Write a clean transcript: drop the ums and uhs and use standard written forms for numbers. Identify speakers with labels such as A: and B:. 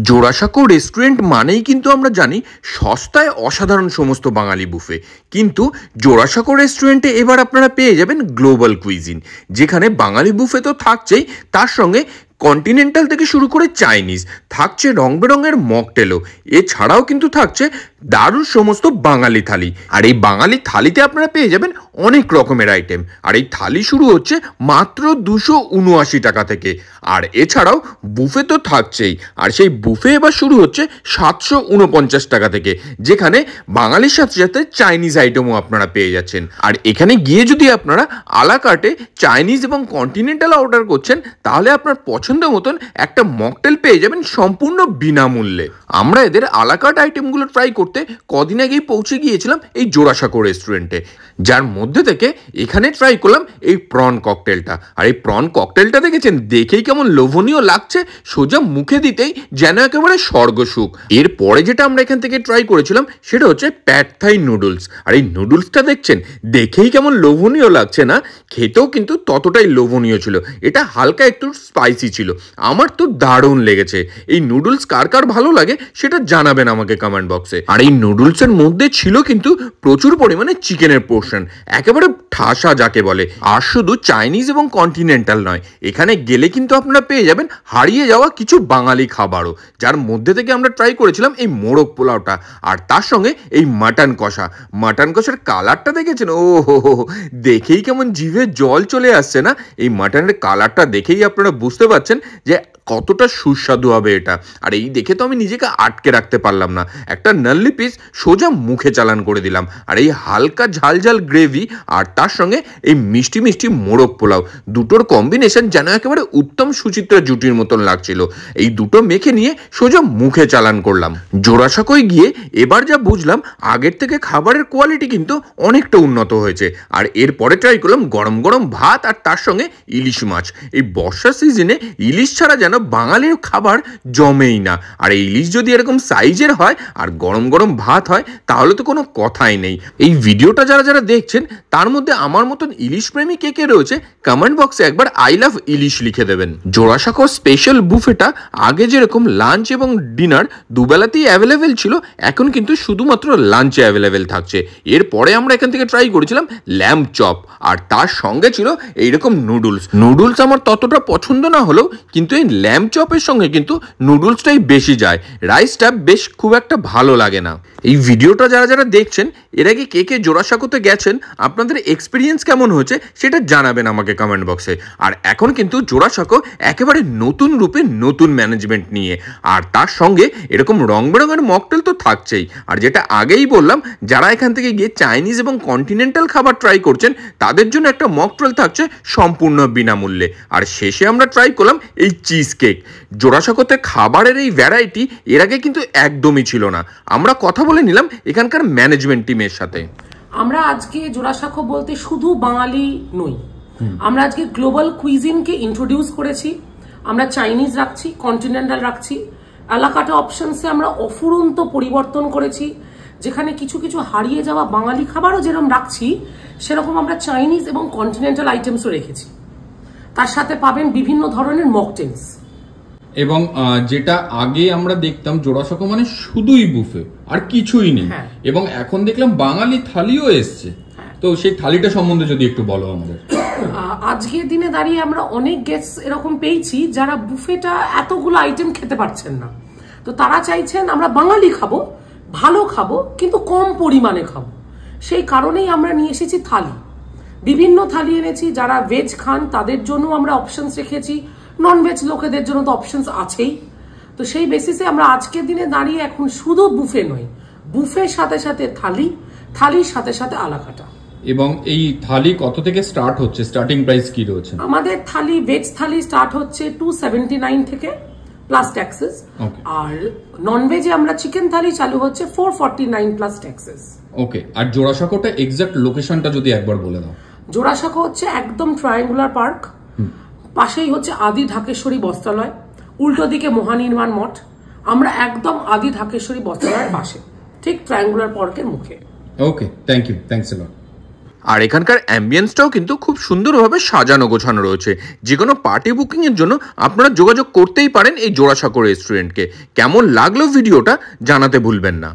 A: Jorasanko restaurant মানেই কিন্তু আমরা জানি সস্তায় অসাধারণ সমস্ত বাঙালি বুফে, কিন্তু জোড়াসাঁকো রেস্টুরেন্টে এবার আপনারা পেয়ে যাবেন গ্লোবাল কুইজিন, যেখানে বাঙালি বুফে তো থাকছেই, তার সঙ্গে কন্টিনেন্টাল থেকে শুরু করে চাইনিজ থাকছে, রং বেরঙের মকটেলও, এছাড়াও কিন্তু থাকছে দারুণ সমস্ত বাঙালি থালি। আর এই বাঙালি থালিতে আপনারা পেয়ে যাবেন অনেক রকমের আইটেম, আর এই থালি শুরু হচ্ছে মাত্র 279 টাকা থেকে। আর এছাড়াও বুফে তো থাকছেই, আর সেই বুফে এবার শুরু হচ্ছে 749 টাকা থেকে, যেখানে বাঙালির সাথে সাথে চাইনিজ আইটেমও আপনারা পেয়ে যাচ্ছেন। আর এখানে গিয়ে যদি আপনারা আলা কার্টে চাইনিজ এবং কন্টিনেন্টাল অর্ডার করছেন, তাহলে আপনার পছন্দ মতন একটা মকটেল পেয়ে যাবেন সম্পূর্ণ বিনামূল্যে। আমরা এদের আলাকার্ট আইটেমগুলো ট্রাই করতে কদিন আগেই পৌঁছে গিয়েছিলাম এই জোড়াসাঁকো রেস্টুরেন্টে, যার মধ্যে থেকে এখানে ট্রাই করলাম এই প্রন ককটেলটা। আর এই প্রন ককটেলটা দেখেছেন, দেখেই কেমন লোভনীয় লাগছে, সোজা মুখে দিতেই যেন একেবারে স্বর্গসুখ। এরপরে যেটা আমরা এখান থেকে ট্রাই করেছিলাম সেটা হচ্ছে প্যাড থাই নুডলস। আর এই নুডলসটা দেখছেন, দেখেই কেমন লোভনীয় লাগছে না, খেতেও কিন্তু ততটাই লোভনীয় ছিল। এটা হালকা একটু স্পাইসি ছিল, আমার তো দারুণ লেগেছে। এই নুডলস কার কার ভালো লাগে সেটা জানাবেন আমাকে কমেন্ট বক্সে। আর এই নুডলসের মধ্যে ছিল কিন্তু প্রচুর পরিমাণে চিকেনের পোর্শন, একেবারে ঠাসা যাকে বলে। আর শুধু চাইনিজ এবং কন্টিনেন্টাল নয়, এখানে গেলে কিন্তু আপনারা পেয়ে যাবেন হারিয়ে যাওয়া কিছু বাঙালি খাবারও, যার মধ্যে থেকে আমরা ট্রাই করেছিলাম এই মোরগ পোলাওটা, আর তার সঙ্গে এই মাটন কষা। মাটন কষার কালারটা দেখেছেন, ও হো, দেখেই কেমন জিভে জল চলে আসছে না? এই মাটনের কালারটা দেখেই আপনারা বুঝতে পারছেন যে কতটা সুস্বাদু হবে এটা। আর এই দেখে তো আমি নিজেকে আটকে রাখতে পারলাম না, একটা নাল্লি পিস সোজা মুখে চালান করে দিলাম। আর এই হালকা ঝাল ঝাল গ্রেভি আর তার সঙ্গে এই মিষ্টি মিষ্টি মোরগ পোলাও, দুটোর কম্বিনেশন যেন একেবারে উত্তম সুচিত্রা জুটির মতন লাগছিল। এই দুটো মেখে নিয়ে সোজা মুখে চালান করলাম। জোড়াসাঁকোয় গিয়ে এবার যা বুঝলাম, আগের থেকে খাবারের কোয়ালিটি কিন্তু অনেকটা উন্নত হয়েছে। আর এরপরে ট্রাই করলাম গরম গরম ভাত আর তার সঙ্গে ইলিশ মাছ। এই বর্ষার সিজনে ইলিশ ছাড়া যেন বাঙালির খাবার জমেই না। আর এই ইলিশ যদি এরকম সাইজের হয় আর গরম গরম ভাত হয়, তাহলে তো কোনো কথাই নেই। এই ভিডিওটা যারা যারা দেখছেন, তার মধ্যে আমার মতন ইলিশ প্রেমী কে কে রয়েছে, কমেন্ট বক্সে একবার আই লাভ ইলিশ লিখে দেবেন। জোড়াসাঁকো স্পেশাল বুফেটা আগে যেরকম লাঞ্চ এবং ডিনার দুবেলাতেই অ্যাভেলেবেল ছিল, এখন কিন্তু শুধুমাত্র লাঞ্চে অ্যাভেলেবেল থাকছে। এরপরে আমরা এখান থেকে ট্রাই করেছিলাম ল্যাম্ব চপ, আর তার সঙ্গে ছিল এইরকম নুডলস আমার ততটা পছন্দ না হলেও কিন্তু এই ল্যাম্ব চপের সঙ্গে কিন্তু নুডলসটাই বেশি যায়, রাইসটা বেশ খুব একটা ভালো লাগে না। এই ভিডিওটা যারা যারা দেখছেন, এর আগে কে কে জোড়াসাঁকোতে গেছেন, আপনাদের এক্সপিরিয়েন্স কেমন হয়েছে সেটা জানাবেন আমাকে কমেন্ট বক্সে। আর এখন কিন্তু জোড়াসাঁকো একেবারে নতুন রূপে নতুন ম্যানেজমেন্ট নিয়ে, আর তার সঙ্গে এরকম রং বেরঙের মকটেল তো থাকছেই। আর যেটা আগেই বললাম, যারা এখান থেকে গিয়ে চাইনিজ এবং কন্টিনেন্টাল খাবার ট্রাই করছেন, তাদের জন্য একটা মকটেল থাকছে সম্পূর্ণ বিনামূল্যে। আর শেষে আমরা ট্রাই করলাম এই চিজ কেক। জোড়াসাঁকোতে খাবারের এই ভ্যারাইটি এর আগে কিন্তু একদমই ছিল না। আমরা কথা বলে নিলাম এখানকার ম্যানেজমেন্ট টিমের সাথে।
B: আমরা আজকে জোড়াসাঁকো বলতে শুধু বাঙালি নই, আমরা আজকে গ্লোবাল কুইজিনকে ইন্ট্রোডিউস করেছি। আমরা চাইনিজ রাখছি, কন্টিনেন্টাল রাখছি, এলাকাটা অপশনসে আমরা অফুরন্ত পরিবর্তন করেছি। যেখানে কিছু কিছু হারিয়ে যাওয়া বাঙালি খাবারও যেরকম রাখছি, সেরকম আমরা চাইনিজ এবং কন্টিনেন্টাল আইটেমসও রেখেছি। তার সাথে পাবেন বিভিন্ন ধরনের মকটেলস।
C: এবং যেটা আগে আমরা দেখতাম জোড়াসাঁকো মানে শুধুই বুফে আর কিছুই নেই, এবং এখন দেখলাম বাঙালি থালিও এসছে। তো সেই থালিটা সম্বন্ধে যদি একটু বলো আমাদের।
B: আজকের দিনে দাঁড়িয়ে আমরা অনেক গেস্ট এরকম পেয়েছি যারা বুফেটা এতগুলো আইটেম খেতে পারছেন না, তো তারা চাইছেন আমরা বাঙালি খাবো, ভালো খাবো, কিন্তু কম পরিমাণে খাবো। সেই কারণেই আমরা নিয়ে এসেছি থালি, বিভিন্ন থালি এনেছি। যারা ভেজ খান তাদের জন্য আমরা অপশনস রেখেছি, নন ভেজ লোকেদের জন্য তো অপশনস আছেই। তো সেই বেসিসে আমরা আজকের দিনে দাঁড়িয়ে এখন শুধু বুফে নয়, বুফের সাথে সাথে থালি, থালির সাথে সাথে আলাকাটা।
C: এবং এই থালি কত থেকে স্টার্ট হচ্ছে, স্টার্টিং প্রাইস কি রয়েছে?
B: আমাদের থালি, ভেজ থালি স্টার্ট হচ্ছে 279 থেকে প্লাস ট্যাক্সেস, আর নন ভেজে আমরা চিকেন থালি চালু হচ্ছে 449 প্লাস ট্যাক্সেস।
C: ওকে, আর জোড়াসাঁকোটা এক্সাক্ট লোকেশনটা যদি একবার বলে দাও।
B: জোড়াসাঁকো হচ্ছে একদম ট্রায়াঙ্গুলার পার্ক, পাশেই হচ্ছে আদি ঢাকেশ্বরী বস্ত্রালয়, উল্টো দিকে মহানির্মাণ মঠ। আমরা একদম আদি ঢাকেশ্বরী বস্ত্রালয়ের পাশে, ঠিক ট্রায়াঙ্গুলার পার্কের মুখে।
C: ওকে, থ্যাংক ইউ, থ্যাঙ্কস এ লট।
A: আর এখানকার অ্যাম্বিয়েন্সটাও কিন্তু খুব সুন্দরভাবে সাজানো গোছানো রয়েছে। যে কোনো পার্টি বুকিংয়ের জন্য আপনারা যোগাযোগ করতেই পারেন এই জোড়াসাঁকো রেস্টুরেন্টকে। কেমন লাগলো ভিডিওটা জানাতে ভুলবেন না।